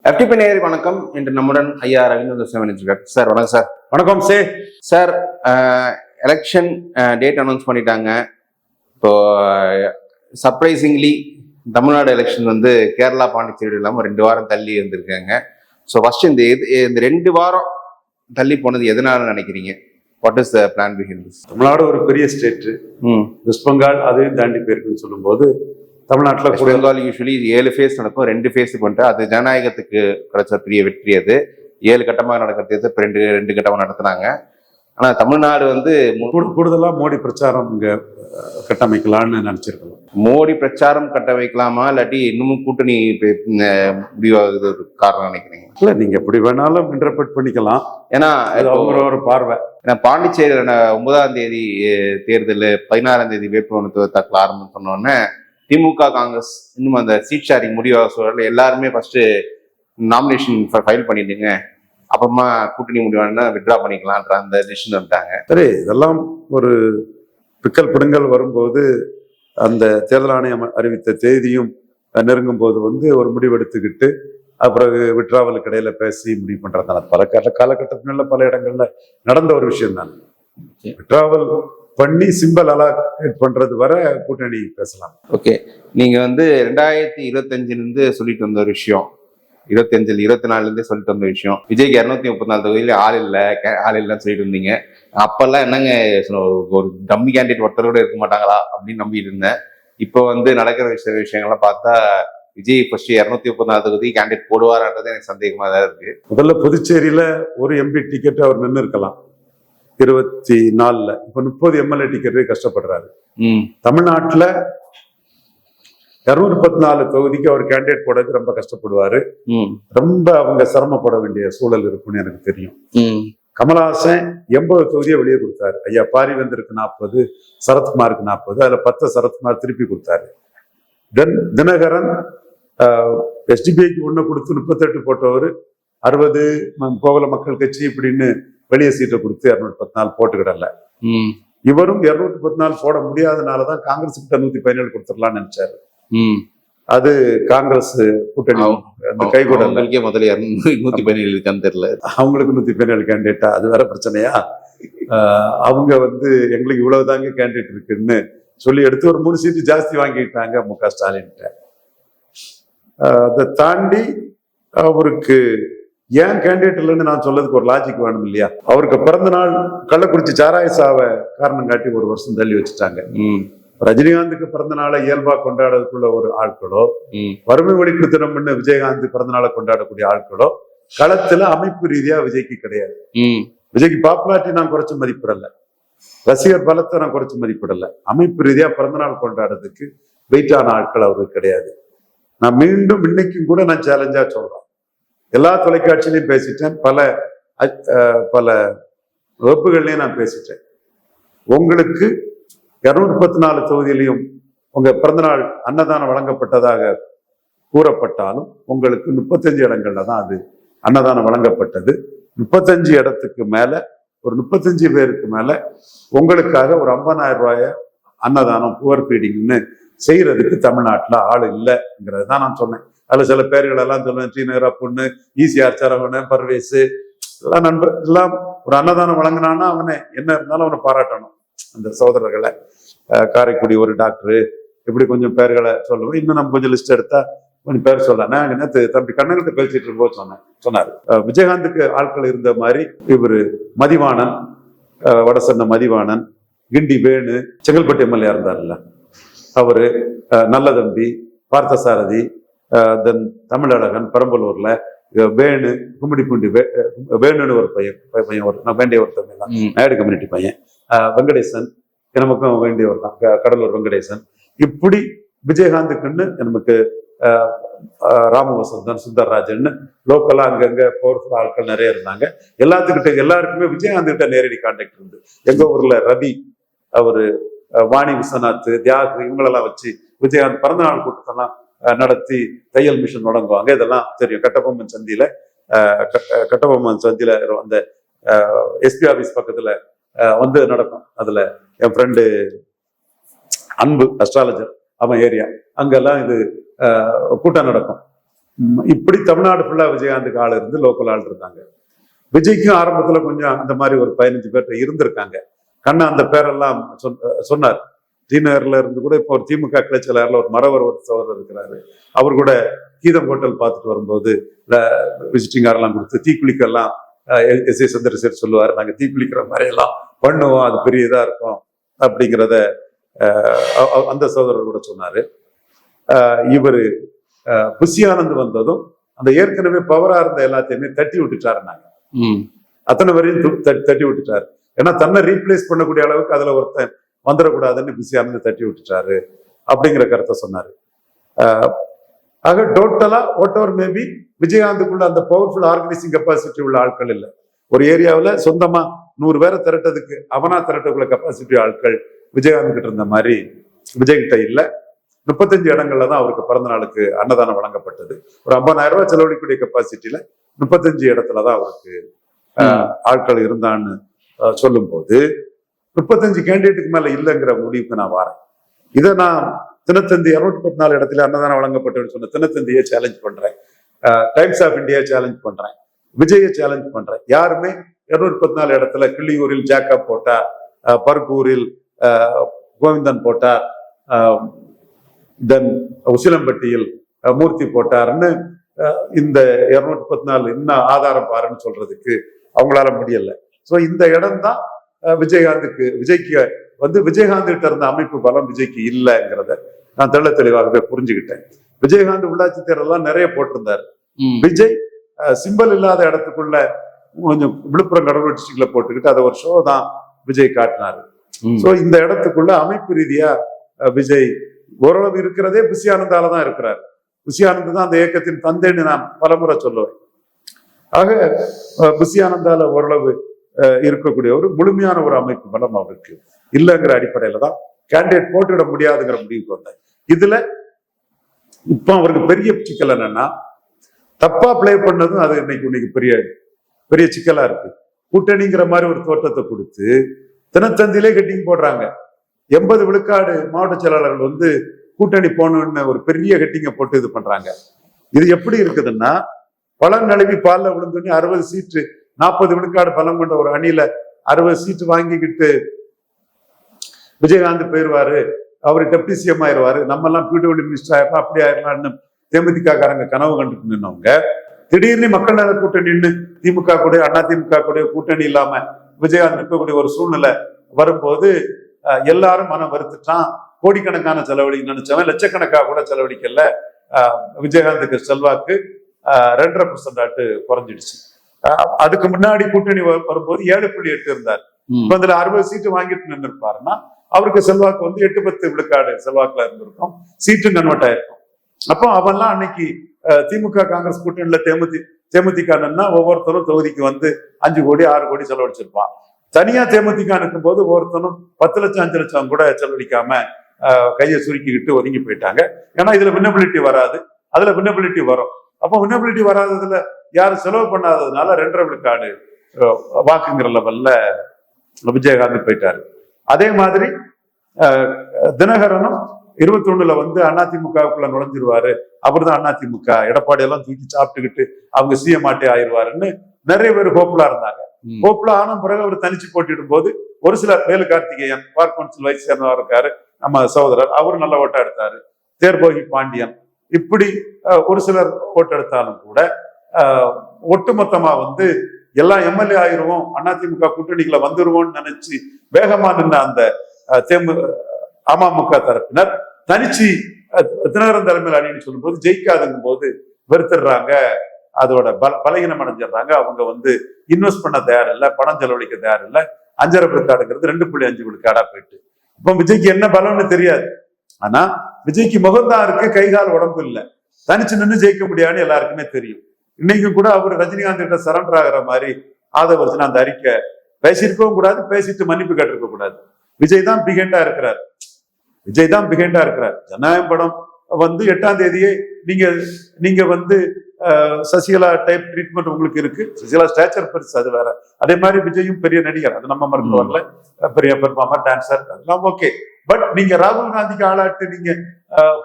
FTP நேயர் வணக்கம். இன்று நம்முடன் ஐயா ரவீந்திர சிவன் சார். வணக்கம் சார். வணக்கம் சார். எலெக்ஷன் டேட் அனௌன்ஸ் பண்ணிட்டாங்க. இப்போ சர்ப்ரைசிங்லி தமிழ்நாடு எலெக்ஷன் வந்து கேரளா பாண்டிச்சேரி இல்லாமல் 2 வாரம் தள்ளி வந்திருக்காங்க. ஸோ ஃபர்ஸ்ட் இந்த 2 வாரம் தள்ளி போனது எதனால நினைக்கிறீங்க? What is the plan behind this? Tamil Nadu ஒரு பெரிய ஸ்டேட். வெஸ்ட் பெங்கால் அதையும் தாண்டி போயிருக்குன்னு சொல்லும்போது தமிழ்நாட்டில் வெஸ்ட் பெங்கால் யூஸ்வலி 7 ஃபேஸ் நடக்கும். 2 ஃபேஸ் பண்ணிட்டு அது ஜனநாயகத்துக்கு கிடைச்ச பெரிய வெற்றி. அது 7 கட்டமாக நடக்கிறது. இப்போ 2 கட்டமாக நடத்துனாங்க. ஆனால் தமிழ்நாடு வந்து கூடுதலாக மோடி பிரச்சாரம் இங்கே கட்டமைக்கலான்னு நினச்சிருக்கலாம். மோடி பிரச்சாரம் கட்டமைக்கலாமா இல்லாட்டி இன்னமும் கூட்டணி முடிவாகுது காரணம் நினைக்கிறீங்க? இல்லை, நீங்கள் எப்படி வேணாலும் இன்டர்பிரட் பண்ணிக்கலாம். ஏன்னா ஒரு பார்வை. ஏன்னா பாண்டிச்சேரியில் 9ஆம் தேதி தேர்தல், 16ஆம் தேதி வேட்புமனு தாக்கல் ஆரம்பம் சொன்னோடனே திமுக காங்கிரஸ் இன்னும் அந்த சீட் ஷேரிங் முடிவாக சூழல் எல்லாருமே ஃபர்ஸ்ட் நாமினேஷன் ஃபைல் பண்ணிடுங்க, அப்புறமா கூட்டணி முடிவானா வித்ட்ரா பண்ணிக்கலான்ற அந்த டிசிஷன் வந்துட்டாங்க. சரி, இதெல்லாம் ஒரு பிக்கல் பிடுங்கல் வரும்போது அந்த தேர்தல் ஆணையம் அறிவித்த தேதியும் நெருங்கும் போது ஒரு முடிவெடுத்துக்கிட்டு அப்புறம் விட்ராவலுக்கு இடையில பேசி முடிவு பண்றதுனால பல காலகட்டத்துல பல இடங்கள்ல நடந்த ஒரு விஷயம் தான். விட்ராவல் பண்ணி சிம்பிள் அலாட் பண்றது வர கூட்டணி பேசலாம். ஓகே, நீங்க 2025 சொல்லிட்டு வந்த ஒரு விஷயம், 25 24 சொல்லிட்டு வந்த விஷயம், விஜய்க்கு 234 தொகுதியில ஆள் இல்லைன்னு சொல்லிட்டு இருந்தீங்க. அப்பெல்லாம் என்னங்க ஒரு டம்மி கேண்டிடேட் ஒருத்தர் கூட இருக்க மாட்டாங்களா அப்படின்னு நம்பிட்டு இருந்தேன். இப்போ நடக்கிற விஷயங்கள்லாம் பார்த்தா விஜய் ஃபர்ஸ்ட் 234 தொகுதி கேண்டிடேட் போடுவாரான்றது எனக்கு சந்தேகமா தான் இருக்கு. முதல்ல புதுச்சேரியில ஒரு எம்பி டிக்கெட் அவர் நின்று இருக்கலாம் 24ல. இப்ப 30 எம்எல்ஏ டிக்கெட்டே கஷ்டப்படுறாரு. தமிழ்நாட்டுல 214 தொகுதிக்கு அவர் கேண்டிடேட் போடுறது ரொம்ப கஷ்டப்படுவாரு. ரொம்ப அவங்க சிரமப்பட வேண்டிய சூழல் இருக்குன்னு எனக்கு தெரியும். கமலஹாசன் 80 தொகுதியை வெளியே கொடுத்தாரு. ஐயா பாரிவேந்தருக்கு 40, சரத்குமாருக்கு 40, அதுல 10 சரத்குமார் திருப்பி கொடுத்தாரு. தினகரன் SDPIக்கு 1 கொடுத்து 38 போட்டவர், 60 கோவல மக்கள் கட்சி இப்படின்னு வெளியே சீட்டை கொடுத்து 214 போட்டுக்கிடல. இவரும் 214 போட முடியாதனாலதான் காங்கிரஸ் கிட்ட 117 கொடுத்துடலாம்னு நினைச்சாரு. அது காங்கிரஸ் கூட்டணி கைகூட முதல்ல 117 தெரியல. அவங்களுக்கு 117 கேண்டிடேட்டா, அது வேற பிரச்சனையா? அவங்க எங்களுக்கு இவ்வளவுதாங்க கேண்டிடேட் இருக்குன்னு சொல்லி எடுத்து ஒரு 3 சீட்டு ஜாஸ்தி வாங்கிட்டாங்க MK ஸ்டாலின். அதை தாண்டி அவருக்கு ஏன் கேண்டிடேட் இல்லைன்னு நான் சொல்லதுக்கு ஒரு லாஜிக் வேணும் இல்லையா? அவருக்கு பிறந்த நாள் கள்ளக்குறிச்சி சாராய சாவை காரணம் காட்டி 1 வருஷம் தள்ளி வச்சுட்டாங்க. ரஜினிகாந்துக்கு பிறந்த நாளை இயல்பா கொண்டாடறதுக்குள்ள ஒரு ஆட்களோ, வறுமை ஒழிப்பு தினம்னு விஜயகாந்த் பிறந்த நாளை கொண்டாடக்கூடிய ஆட்களோ களத்துல அமைப்பு ரீதியா விஜய்க்கு கிடையாது. விஜய்க்கு பாப்புலாரிட்டி நான் குறைச்சு மதிப்பிடல, ரசிகர் பலத்தை நான் குறைச்சு மதிப்பிடல. அமைப்பு ரீதியா பிறந்தநாள் கொண்டாடுறதுக்கு வெயிட்டான ஆட்கள் அவருக்கு கிடையாது. நான் மீண்டும் இன்னைக்கும் கூட நான் சேலஞ்சா சொல்றேன், எல்லா தொலைக்காட்சியிலையும் பேசிட்டேன், பல வகுப்புகள்லையும் நான் பேசிட்டேன். உங்களுக்கு 214 தொகுதியிலையும் உங்க பிறந்தநாள் அன்னதானம் வழங்கப்பட்டதாக கூறப்பட்டாலும் உங்களுக்கு 35 இடங்கள்ல தான் அது அன்னதானம் வழங்கப்பட்டது. 35 இடத்துக்கு மேல, ஒரு 35 பேருக்கு மேல உங்களுக்காக ஒரு 50,000 ரூபாய அன்னதானம் புவர் ஃபீடிங்னு செய்யறதுக்கு தமிழ்நாட்டுல ஆள் இல்லைங்கிறது தான் நான் சொன்னேன். அதுல சில பேர்கள் எல்லாம் சொல்லுவேன், ஸ்ரீநகரா பொண்ணு, ஈசிஆர் சரவணன், பர்வேசு எல்லாம் நண்பர் எல்லாம் ஒரு அன்னதானம் வழங்கினான்னா அவனை என்ன இருந்தாலும் அவனை பாராட்டணும். அந்த சகோதரர்களை, காரைக்குடி ஒரு டாக்டரு, இப்படி கொஞ்சம் பேர்களை சொல்லுவேன். இன்னும் நம்ம கொஞ்சம் லிஸ்ட் எடுத்தா கொஞ்சம் பேர் சொல்லலாம். நான் நேற்று தம்பி கண்ணன்கிட்ட பேசிட்டு இருக்கும்போது சொன்னாரு, விஜயகாந்துக்கு ஆட்கள் இருந்த மாதிரி இவரு மதிவாணன், வடசென்ன மதிவாணன், கிண்டி வேணு, செங்கல்பட்டு எம்எல்ஏ இருந்தார்ல அவரு, நல்ல தம்பி, பார்த்தசாரதி, தென் தமிழழகன், பெரம்பலூர்ல வேணு, கும்மிடிப்பூண்டி வேணுன்னு ஒரு பையன் நான் வேண்டிய ஒருத்தவங்க தான், நாயுடு கம்யூனிட்டி பையன், வெங்கடேசன் நமக்கும் வேண்டியவர் தான், கடலூர் வெங்கடேசன். இப்படி விஜயகாந்துக்குன்னு நமக்கு ராமவசந்தன், சுந்தர்ராஜன், லோக்கலா அங்கங்க பவர்ஃபுல் ஆட்கள் நிறைய இருந்தாங்க. எல்லாருக்குமே விஜயகாந்த் கிட்ட நேரடி கான்டாக்ட் இருந்து. எங்க ஊர்ல ரவி, அவரு வாணி விஸ்வநாத், தியாகு, இவங்களெல்லாம் வச்சு விஜயகாந்த் பிறந்தநாள் கூட்டத்தெல்லாம் நடத்தி தையல் மிஷன் தொடங்குவாங்க. இதெல்லாம் தெரியும். கட்டபொம்மன் சந்தியில அந்த எஸ்பி ஆபீஸ் பக்கத்துல நடக்கும். அதுல என் ஃப்ரெண்டு அன்பு அஸ்ட்ராலஜர், அவன் ஏரியா, அங்கெல்லாம் இது கூட்டம் நடக்கும். இப்படி தமிழ்நாடு ஃபுல்லா விஜயகாந்துக்கு ஆள் இருந்து லோக்கல் ஆள் இருந்தாங்க. விஜய்க்கும் ஆரம்பத்துல கொஞ்சம் அந்த மாதிரி ஒரு 15 பேர்கிட்ட இருந்திருக்காங்க. கண்ணா அந்த பேரெல்லாம் சொன்னார். டி நகர்ல இருந்து கூட இப்போ ஒரு திமுக கிளைச்சலாரில் ஒரு மரவர் ஒரு சோதரர் இருக்கிறாரு. அவர் கூட கீதம் ஹோட்டல் பார்த்துட்டு வரும்போது விசிட்டிங் கார்டெல்லாம் கொடுத்து தீக்குளிக்கெல்லாம் எஸ் ஏ சந்திரசேகர் சொல்லுவார், நாங்கள் தீக்குளிக்கிற மாதிரி எல்லாம் பண்ணுவோம், அது பெரிய இதா இருக்கும் அப்படிங்கிறத அந்த சோதரர் கூட சொன்னாரு. இவர் புஷியானந்த் வந்ததும் அந்த ஏற்கனவே பவரா இருந்த எல்லாத்தையுமே தட்டி விட்டுட்டாரு. நாங்க அத்தனை வரையும் தட்டி விட்டுட்டாரு. ஏன்னா தன்னை ரீப்ளேஸ் பண்ணக்கூடிய அளவுக்கு அதுல ஒருத்தன் வந்துடக்கூடாதுன்னு புஷியானந்த் தட்டி விட்டுட்டாரு அப்படிங்கிற கருத்தை சொன்னாரு. ஆக டோட்டலா வாட் எவர் மேபி விஜயகாந்துக்குள்ள அந்த பவர்ஃபுல் ஆர்கனைசிங் கெப்பாசிட்டி உள்ள ஆட்கள் இல்லை. ஒரு ஏரியாவில் சொந்தமா 100 பேரை திரட்டதுக்கு அவனா திரட்டக்குள்ள கெப்பாசிட்டி ஆட்கள் விஜயகாந்த் கிட்ட இருந்த மாதிரி விஜய் கிட்ட இல்லை. 35 இடங்கள்ல தான் அவருக்கு பிறந்த நாளுக்கு அன்னதானம் வழங்கப்பட்டது. ஒரு 50,000 ரூபாய் செலவழிக்கூடிய கெப்பாசிட்டியில 35 இடத்துலதான் அவருக்கு ஆட்கள் இருந்தான்னு சொல்லும் போது 35 கேண்டிடேட்டுக்கு மேல இல்லைங்கிற முடிவுக்கு நான் வரேன். இதை நான் தினத்தந்தி 214 இடத்துல அன்னதானம் வழங்கப்பட்டதுன்னு சொன்ன தினத்தந்தியை சேலஞ்ச் பண்றேன், டைம்ஸ் ஆஃப் இந்தியா சேலஞ்ச் பண்றேன், விஜயை சேலஞ்ச் பண்றேன். யாருமே 214 இடத்துல கிள்ளியூரில் ஜாக்கப் போட்டார், பர்கூரில் கோவிந்தன் போட்டார், தென் உசிலம்பட்டியில் மூர்த்தி போட்டார்னு இந்த 214 இன்னும் ஆதாரம் பாருன்னு சொல்றதுக்கு அவங்களால முடியல. ஸோ இந்த இடம் தான் விஜய்க்கு வந்து விஜயகாந்த் கிட்ட இருந்த அமைப்பு பலம் விஜய்க்கு இல்லைங்கிறத நான் தெள்ள தெளிவாகவே புரிஞ்சுக்கிட்டேன். விஜயகாந்த் உள்ளாட்சி தேர்தலாம் நிறைய போட்டிருந்தாரு. விஜய் சிம்பல் இல்லாத இடத்துக்குள்ள கொஞ்சம் விழுப்புரம் கடலூர் டிஸ்ட்ரிக்ட்ல போட்டுக்கிட்டு அதை ஒரு ஷோ தான் விஜய் காட்டினாரு. ஸோ இந்த இடத்துக்குள்ள அமைப்பு ரீதியா விஜய் ஓரளவு இருக்கிறதே புஷியானந்தால தான் இருக்கிறார். புஷியானந்த் தான் அந்த இயக்கத்தின் தந்தைன்னு நான் பலமுறை சொல்லுவேன். ஆக புஷியானந்தால ஓரளவு இருக்கக்கூடிய ஒரு முழுமையான ஒரு அமைப்பு பலம் அவருக்கு இல்லைங்கிற அடிப்படையில தான் கேண்டிடேட் போட்டியிட முடியாதுங்கிற முடிவுக்கு வந்தேன். இதுல இப்ப அவருக்கு பெரிய சிக்கல் என்னன்னா, தப்பா பிளே பண்ணதும் அது இன்னைக்கு பெரிய பெரிய சிக்கலா இருக்கு. கூட்டணிங்கிற மாதிரி ஒரு தோற்றத்தை கொடுத்து தினத்தந்திலே கட்டிங் போடுறாங்க. 80 விழுக்காடு மாவட்ட செயலாளர்கள் வந்து கூட்டணி போகணும்னு ஒரு பெரிய கட்டிங்க போட்டு இது பண்றாங்க. இது எப்படி இருக்குதுன்னா, பழம் நழுவி பால்ல விழுந்தோடனே 60 சீட்டு 40 விழுக்காடு பலம் கொண்ட ஒரு அணியில 60 சீட்டு வாங்கிக்கிட்டு விஜயகாந்த் போயிருவாரு, அவரு டெப்டி சிஎம் ஆயிடுவாரு, நம்ம எல்லாம் பிடபிள்யூ மினிஸ்டர் ஆயிரலாம், அப்படி ஆயிரலாம்னு தேமுதிக காரங்க கனவு கண்டுட்டு நின்னவங்க திடீர்னு மக்கள் நல கூட்டணின்னு திமுக கூட அதிமுக கூட கூட்டணி இல்லாம விஜயகாந்த் இருக்கக்கூடிய ஒரு சூழ்நிலை வரும்போது எல்லாரும் மனம் வருத்துட்டான். கோடிக்கணக்கான செலவழி நினைச்சவன் லட்சக்கணக்காக கூட செலவழிக்கல. விஜயகாந்துக்கு செல்வாக்கு 2.5% குறைஞ்சிடுச்சு. அதுக்கு முன்னாடி கூட்டணி வரும்போது 7.8 இருந்தார். இப்ப அதுல 60 சீட்டு வாங்கிட்டு நின்று இருப்பாருன்னா அவருக்கு செல்வாக்கு வந்து 8-10 விழுக்காடு செல்வாக்குல இருந்திருக்கும், சீட்டும் கன்வெர்ட் ஆயிருக்கும். அப்போ அவன்லாம் அன்னைக்கு திமுக காங்கிரஸ் கூட்டணியில தேமுதிக ஒவ்வொருத்தரும் தொகுதிக்கு வந்து 5 கோடி 6 கோடி செலவழிச்சிருப்பான். தனியா தேமுதிக நிற்கும் போது ஒவ்வொருத்தரும் 10 லட்சம் 5 லட்சம் கூட செலவழிக்காம கையை சுருக்கிக்கிட்டு ஒதுங்கி போயிட்டாங்க. ஏன்னா இதுல வின்னபிலிட்டி வராது, அதுல வின்னபிலிட்டி வரும். அப்போ வின்னபிலிட்டி வராததுல யாரும் செலவு பண்ணாததுனால 2.5 விழுக்காடு வாக்குங்கிற லெவல்ல விஜயகாந்த் போயிட்டாரு. அதே மாதிரி தினகரனும் 21 வந்து அதிமுகவுக்குள்ள நுழைஞ்சிருவாரு, அவர் தான் அதிமுக, எடப்பாடி எல்லாம் தூக்கி சாப்பிட்டுக்கிட்டு அவங்க சிஎம் ஆட்டே ஆயிடுவாருன்னு நிறைய பேர் ஹோப்லா இருந்தாங்க. ஹோப்லா ஆன பிறகு அவர் தனிச்சு போட்டிடும் போது ஒரு சிலர், Velu Karthikeyan park council vice சேர்ந்தவா இருக்காரு, நம்ம சகோதரர், அவரு நல்ல ஓட்ட எடுத்தாரு, தேர்போகி பாண்டியன், இப்படி ஒரு சிலர் ஓட்டு எடுத்தாலும் கூட ஒட்டுமொத்தமா வந்து எல்லாம் எம்எல்ஏ ஆயிருவோம், அதிமுக கூட்டணிகளை வந்துருவோம்னு நினைச்சு வேகமா நின்ன அந்த அமமுக தரப்பினர் தனிச்சு தினகரன் தலைமையில் அணின்னு சொல்லும் போது ஜெயிக்காதுங்கும் போது வெறுத்துடுறாங்க, அதோட பலகீனம் அடைஞ்சிடுறாங்க. அவங்க வந்து இன்வெஸ்ட் பண்ண தயாரில்லை, பணம் செலவழிக்க தயாரில்லை. 5.5 விழுக்காடுங்கிறது 2.5 விழுக்காடா போயிட்டு இப்போ விஜய்க்கு என்ன பலம்னு தெரியாது. ஆனா விஜய்க்கு முகம்தான் இருக்கு, கைகால் உடம்பு இல்லை, தனிச்சு நின்று ஜெயிக்க முடியாதுன்னு எல்லாருக்குமே தெரியும். இன்னைக்கும் கூட அவர் ரஜினிகாந்த் கிட்ட சரண்டர் ஆகிற மாதிரி ஆதவர்ஜன் அந்த அறிக்கை பேசியிருக்கவும் கூடாது, பேசிட்டு மன்னிப்பு கேட்டிருக்க கூடாது. விஜய் தான் பிகைண்டா இருக்கிறார், விஜய் தான் பிகைண்டா இருக்கிறார். ஜனநாயகம் படம் வந்து 8ஆம் தேதியே நீங்க வந்து சசிகலா டைப் ட்ரீட்மெண்ட் உங்களுக்கு இருக்கு, சசிகலா ஸ்டேச்சர் பெருசு, அது வேற. அதே மாதிரி விஜயும் பெரிய நடிகர், அது நம்ம மறந்து வரல, பெரிய பெர்ஃபார்மர், டான்சர், அதெல்லாம் ஓகே. பட் நீங்க ராகுல் காந்திக்கு ஆளாட்டு நீங்க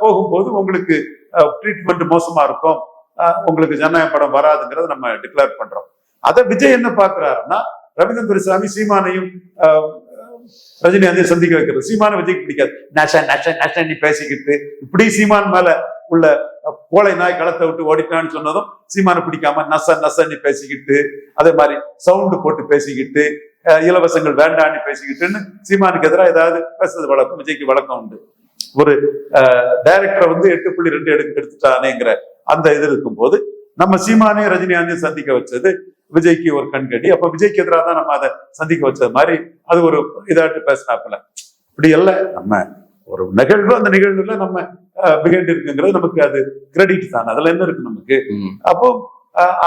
போகும்போது உங்களுக்கு ட்ரீட்மெண்ட் மோசமா இருக்கும், உங்களுக்கு ஜனநாயக படம் வராதுங்கிறத நம்ம டிக்ளேர் பண்றோம். அதை விஜய் என்ன பாக்குறாருன்னா, ரவீந்திரன் துரைசாமி சீமானையும் ரஜினிகாந்தையும் சந்திக்க வைக்கிறது. சீமான விஜய்க்கு பிடிக்காது. நஷ நஷ நஷ நீ பேசிக்கிட்டு இப்படி சீமான் மேல உள்ள கோழை நாய் களத்தை விட்டு ஓடிட்டான்னு சொன்னதும் சீமான பிடிக்காம நச நச நீ பேசிக்கிட்டு, அதே மாதிரி சவுண்டு போட்டு பேசிக்கிட்டு, இலவசங்கள் வேண்டான்னு பேசிக்கிட்டுன்னு சீமானுக்கு எதிராக ஏதாவது பேசுறது வழக்கம். விஜய்க்கு வழக்கம் உண்டு. ஒரு டைரக்டரை வந்து 8.2 எடுத்துட்டானேங்கிற அந்த இது இருக்கும் போது நம்ம சீமானையும் ரஜினிகாந்தையும் சந்திக்க வச்சது விஜய்க்கு ஒரு கண்கட்டி. அப்ப விஜய்க்கு எதிராக தான் நம்ம அதை சந்திக்க வச்சது மாதிரி அது ஒரு இதாட்டு பேசினாப்புல. இப்படி எல்லாம் நம்ம ஒரு நிகழ்வு, அந்த நிகழ்வுல நம்ம பிகைண்ட் இருக்குங்கிறது நமக்கு அது கிரெடிட் தான். அதுல என்ன இருக்கு நமக்கு. அப்போ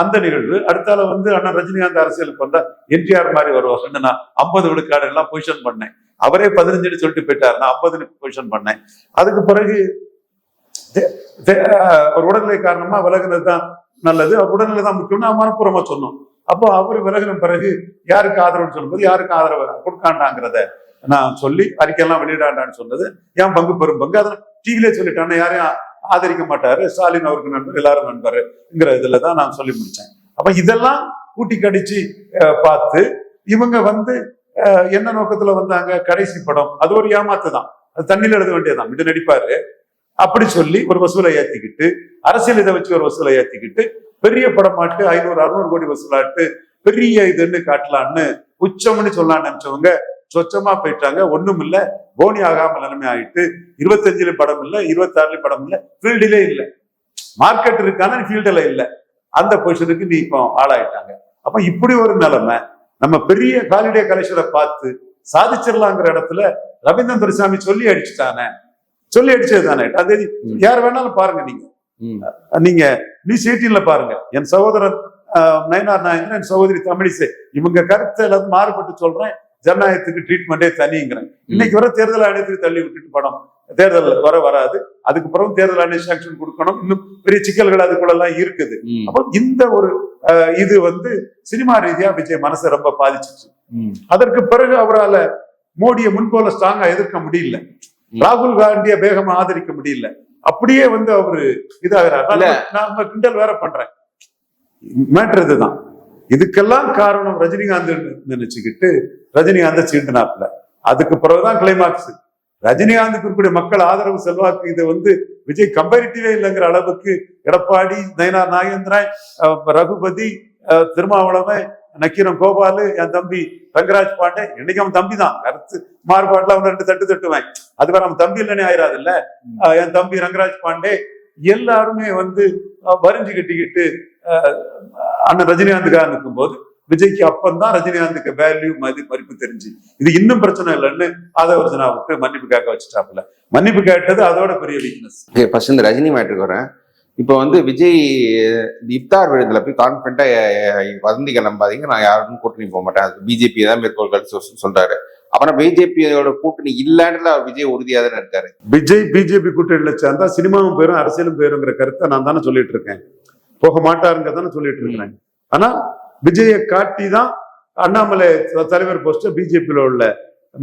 அந்த நிகழ்வு அடுத்தால வந்து அண்ணா ரஜினிகாந்த் அரசியலுக்கு வந்தா என்டிஆர் மாதிரி வருவார். நான் 50 விழுக்காடு எல்லாம் பொசிஷன் பண்ணேன். அவரே 15 சொல்லிட்டு போயிட்டார், நான் 50 பொசிஷன் பண்ணேன். அதுக்கு பிறகு ஒரு உடல்நிலை காரணமா விலகுனது தான் நல்லது, அவர் உடல்நிலை தான் முக்கியம்னு மனப்பூர்வமா சொன்னோம். அப்போ அவர் விலகின பிறகு யாருக்கு ஆதரவுன்னு சொல்லும்போது யாருக்கு ஆதரவு கொடுக்காண்டாங்கிறத நான் சொல்லி அறிக்கையெல்லாம் வெளியிடாண்டான்னு சொன்னது என் பங்கு பெரும் பங்கு. அதை டிவிலே சொல்லிட்டான். யாரையும் ஆதரிக்க மாட்டாரு, ஸ்டாலின் அவருக்கு நண்பர், எல்லாரும் நண்பருங்கிற இதுலதான் நான் சொல்லி முடிச்சேன். அப்ப இதெல்லாம் கூட்டி கடிச்சு பார்த்து இவங்க வந்து என்ன நோக்கத்துல வந்தாங்க, கடைசி படம் அது ஒரு ஏமாத்து தான், அது தண்ணியில் எழுத வேண்டியதான், இது நடிப்பாரு அப்படி சொல்லி ஒரு வசூலை ஏத்திக்கிட்டு, அரசியல் இதை வச்சு ஒரு வசூலை ஏத்திக்கிட்டு, பெரிய படமாட்டு 500-600 கோடி வசூலாட்டு பெரிய இதுன்னு காட்டலான்னு உச்சம்னு சொல்லலான்னு நினைச்சவங்க சொச்சமா போயிட்டாங்க. ஒண்ணும் இல்ல, போனி ஆகாம நிலைமை ஆயிட்டு 25 படம் இல்ல, 26 படம் இல்ல, ஃபீல்டிலே இல்ல, மார்க்கெட் இருக்கான ஃபீல்டுல இல்ல, அந்த பொசிஷனுக்கு நீ இப்போ ஆளாயிட்டாங்க. அப்ப இப்படி ஒரு நிலைமை நம்ம பெரிய காலிடே கலெக்ஷனை பார்த்து சாதிச்சிடலாங்கிற இடத்துல ரவீந்திரன் துரைசாமி சொல்லி அடிச்சது தானே. அது யார் வேணாலும் பாருங்க, நீங்க நியூஸ் 18ல பாருங்க. என் சகோதரர் நயனார் நாயகன், என் சகோதரி தமிழிசை, இவங்க கருத்தை எல்லாத்தையும் மாறுபட்டு சொல்றேன். ஜனநாயகத்துக்கு ட்ரீட்மெண்டே தனிங்கிறேன். இன்னைக்கு வர தேர்தல் ஆணையத்துக்கு தள்ளி விட்டுட்டு படம் தேர்தல் வராது. அதுக்கு பிறகு தேர்தல் ஆணைய சாங்ஷன் கொடுக்கணும். இன்னும் பெரிய சிக்கல்கள் அதுக்குள்ள எல்லாம் இருக்குது. அப்போ இந்த ஒரு இது வந்து சினிமா ரீதியா விஜய் மனசை ரொம்ப பாதிச்சிச்சு. அதற்கு பிறகு அவரால் மோடியை முன்போல ஸ்ட்ராங்கா எதிர்க்க முடியல, ராகுல் காந்திய வேகமா ஆதரிக்க முடியல. அப்படியே வந்து அவரு இதாகிறார். நான் கிண்டல் வேற பண்றேன். மேட்ரு இதுதான். இதுக்கெல்லாம் காரணம் ரஜினிகாந்த் நினைச்சுக்கிட்டு ரஜினிகாந்த் சீண்டினாப்ல. அதுக்கு பிறகுதான் கிளைமாக்ஸ். ரஜினிகாந்துக்கு இருக்கக்கூடிய மக்கள் ஆதரவு செல்வாக்கு இது வந்து விஜய் கம்பேரிட்டிவே இல்லைங்கிற அளவுக்கு எடப்பாடி, நயனார் நாகேந்திரன், ரகுபதி, திருமாவளவன், நக்கீரன் கோபாலு, என் தம்பி ரங்கராஜ் பாண்டே, இன்னைக்கு அவன் தம்பி தான், கருத்து மாறுபாட்டுல அவன் 2 தட்டு தட்டுவேன், அது வேற அவன் தம்பி இல்லைன்னே ஆயிராது இல்ல. என் தம்பி ரங்கராஜ் பாண்டே எல்லாருமே வந்து வரிஞ்சு கட்டிக்கிட்டு அண்ணன் ரஜினிகாந்துக்காக நிற்கும் போது விஜய்க்கு அப்பந்தான் ரஜினிகாந்துக்கு வேல்யூ மதிப்பு தெரிஞ்சு இது இன்னும் பிரச்சனை இல்லைன்னு ஆதவர்ஜனாவுக்கு மன்னிப்பு கேட்க வச்சுட்டாப்புல. மன்னிப்பு கேட்டது அதோட பெரிய வீக்னஸ். ஃபர்ஸ்ட் இந்த ரஜினி மேட்டருக்கு வரேன். இப்போ வந்து விஜய் இப்தார் விருதுல போய் கான்ஃபிடண்டா வதந்திகள் நம்பாதீங்க, நான் யாருக்கும் கூட்டணி போக மாட்டேன், அது பிஜேபி தான் மேற்கோள்கள் சொல்றாரு. அப்புறம் பிஜேபியோட கூட்டணி இல்லைன்னு விஜய் உறுதியா தானே இருக்காரு. விஜய் பிஜேபி கூட்டணியில சேர்ந்தா சினிமாவும் போயிரும், அரசியலும் போயிருங்கிற கருத்தை நான் தானே சொல்லிட்டு இருக்கேன். போக மாட்டாருங்க தானே சொல்லிட்டு இருக்கிறேன். ஆனா விஜயை காட்டி தான் அண்ணாமலை தலைவர் போஸ்ட பிஜேபியில உள்ள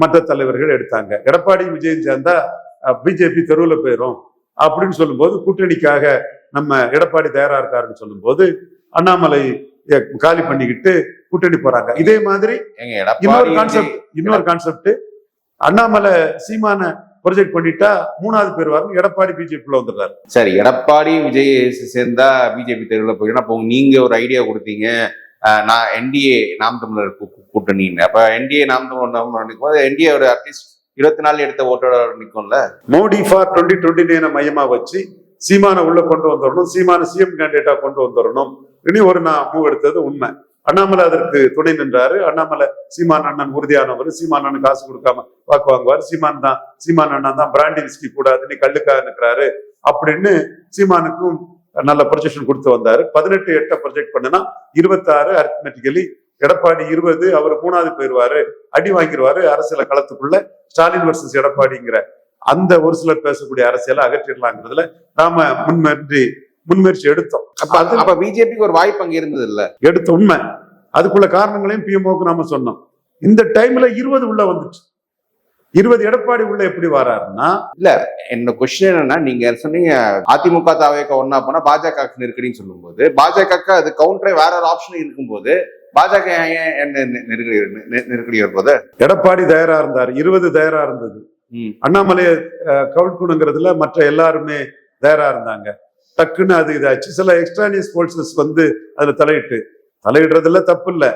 மற்ற தலைவர்கள் எடுத்தாங்க. எடப்பாடி விஜயும் சேர்ந்தா பிஜேபி தெருவில் போயிரும் அப்படின்னு சொல்லும் போது, கூட்டணிக்காக நம்ம எடப்பாடி தயாரா இருக்காருன்னு சொல்லும் போது அண்ணாமலை காலி பண்ணிக்கிட்டு கூட்டணி போறாங்க. இதே மாதிரி இன்னொரு கான்செப்ட் அண்ணாமலை சீமான ப்ரொஜெக்ட் பண்ணிட்டா 3வது பேர் வரணும், எடப்பாடி பிஜேபிக்குள்ள வந்துடுறாரு. சரி, எடப்பாடி விஜய் சேர்ந்தா பிஜேபி தெருவில் போயிடும். அப்போ நீங்க ஒரு ஐடியா கொடுத்தீங்க, நான் என்டிஏ நாம் தமிழர் கூட்டணின்னு. அப்ப என்டிஏ நாம் தமிழர் நிற்கும் போது என்டிஏவோட அட்லீஸ்ட் 24 எடுத்த ஓட்டோட நிற்கும்ல. மோடி ஃபார் 2029 மையமா வச்சு சீமான உள்ள கொண்டு வந்துடணும், சீமான சிஎம் கேண்டிடேட்டா கொண்டு வந்துடணும். இனி ஒரு நான் மூவ் எடுத்தது உண்மை. அண்ணாமலை அதற்கு துணை நின்றாரு. அண்ணாமலை சீமான் அண்ணன் உறுதியானவர், சீமான் அண்ணன் காசு கொடுக்காம வாக்கு வாங்குவார், சீமான் அண்ணன் தான் பிராண்டி விஸ்கி கூடாது, நீ கல்லுக்காக நிற்கிறாரு அப்படின்னு சீமானுக்கும் நல்ல ப்ரொஜெக்ஷன் கொடுத்து வந்தாரு. 18 ப்ரொஜெக்ட் பண்ணுனா 26 அரித்மெட்டிக்கலி எடப்பாடி 20, அவர் 3வது போயிருவாரு, அடி வாங்கிடுவாரு அரசியல களத்துக்குள்ள. ஸ்டாலின் வர்சஸ் எடப்பாடிங்கிற அந்த ஒரு சிலர் பேசக்கூடிய அரசியலை அகற்றிடலாங்கிறதுல நாம முன்முயற்சி எடுத்தோம். அப்ப பிஜேபிக்கு ஒரு வாய்ப்பு அங்க இருந்தது இல்ல, எடுத்த உண்மை. அதுக்குள்ள காரணங்களையும் பிஎம்ஓக்கு நாம சொன்னோம். இந்த டைம்ல 20 உள்ள வந்துச்சு. 20 எடப்பாடி உள்ள எப்படி வராருன்னா, என்ன கொஸ்டின் என்னன்னா, நீங்க சொன்னீங்க அதிமுக தாவேக ஒன்னா போனா பாஜக நெருக்கடின்னு சொல்லும்போது, பாஜக அது கவுண்டரே வேற ஒரு ஆப்ஷன் இருக்கும்போது பாஜக ஏன் என்ன நெருக்கடி வரும்போது? எடப்பாடி தயாரா இருந்தார், 20 தயாரா இருந்தது. அண்ணாமலையை கவுட்கணுங்கிறதுல மற்ற எல்லாருமே தயாரா இருந்தாங்க. டக்குன்னு அது இதாச்சு. சில எக்ஸ்ட்ரானியஸ் போர்சஸ் வந்து அதுல தலையிடுறதுல தப்பு இல்லை.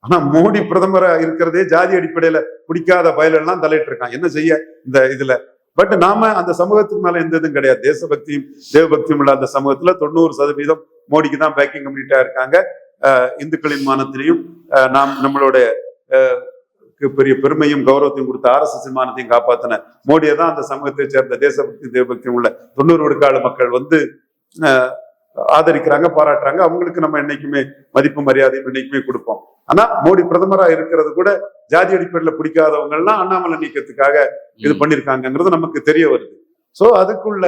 ஆனா மோடி பிரதமரா இருக்கிறதே ஜாதி அடிப்படையில பிடிக்காத பயலெல்லாம் தலையிட்டு இருக்கான். என்ன செய்ய இந்த இதுல? பட் நாம அந்த சமூகத்துக்கு மேல எந்த இதுவும் கிடையாது. தேசபக்தியும் தேவபக்தியும் உள்ள அந்த சமூகத்துல 90% மோடிக்கு தான் பேக்கிங் கம்ப்ளீட்டா இருக்காங்க. இந்துக்களின் மானத்திலையும் நம்மளுடைய பெரிய பெருமையும் கௌரவத்தையும் கொடுத்த RSS மானத்தையும் காப்பாத்தின மோடியை தான் அந்த சமூகத்தை சேர்ந்த தேசபக்தி தேவபக்தியும் உள்ள 90 விழுக்காடு மக்கள் வந்து ஆதரிக்கிறாங்க, பாராட்டுறாங்க. அவங்களுக்கு நம்ம என்னைக்குமே மதிப்பு மரியாதையும் என்னைக்குமே கொடுப்போம். ஆனா மோடி பிரதமரா இருக்கிறது கூட ஜாதி அடிப்படையில பிடிக்காதவங்க எல்லாம் அண்ணாமலை நீக்கத்துக்காக இது பண்ணிருக்காங்கிறது நமக்கு தெரிய வருது. சோ அதுக்குள்ள